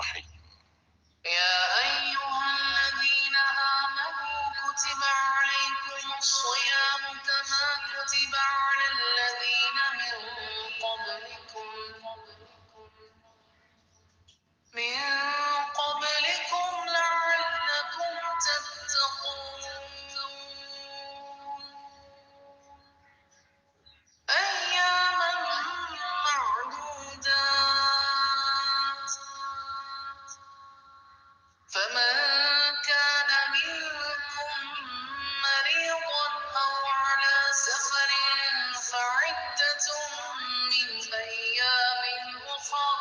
الرحيم. يا أيها الذين آمنوا كتب عليكم الصيام كما كتب على الذين من قبلكم لعلكم تتقون. أياما معدودات، فمن كان منكم مريضا أو على سفر فعدة من أيام أخر،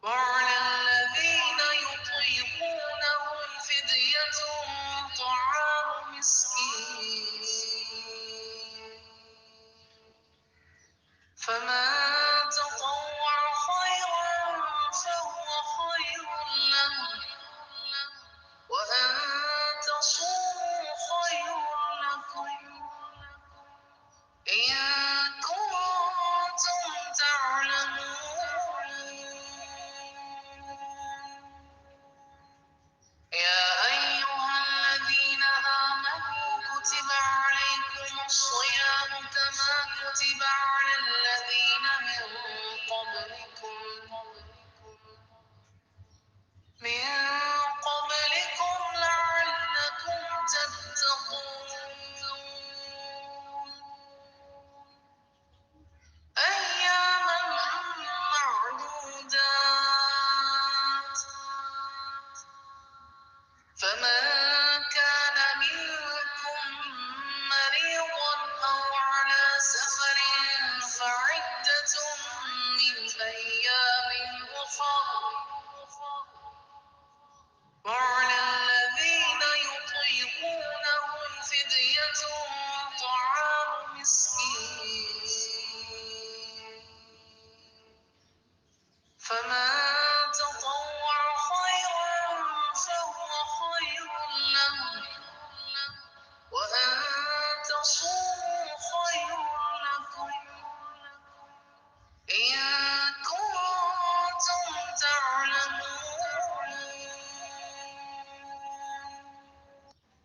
وعلى الذين يطيقونه فدية طعام مسكين، فمن تطوع خيرا فهو خير له، وأن تصوموا خير لكم إن كنتم تعلمون. يا أيها الذين آمنوا كتب عليكم الصيام كما كتب على الذين من قبلكم لعلكم تتقون. أياما معدودات، فمن كان منكم مريضا أو على سفر فعدة من أيام أخر، وعلى الذين يطيقونه فدية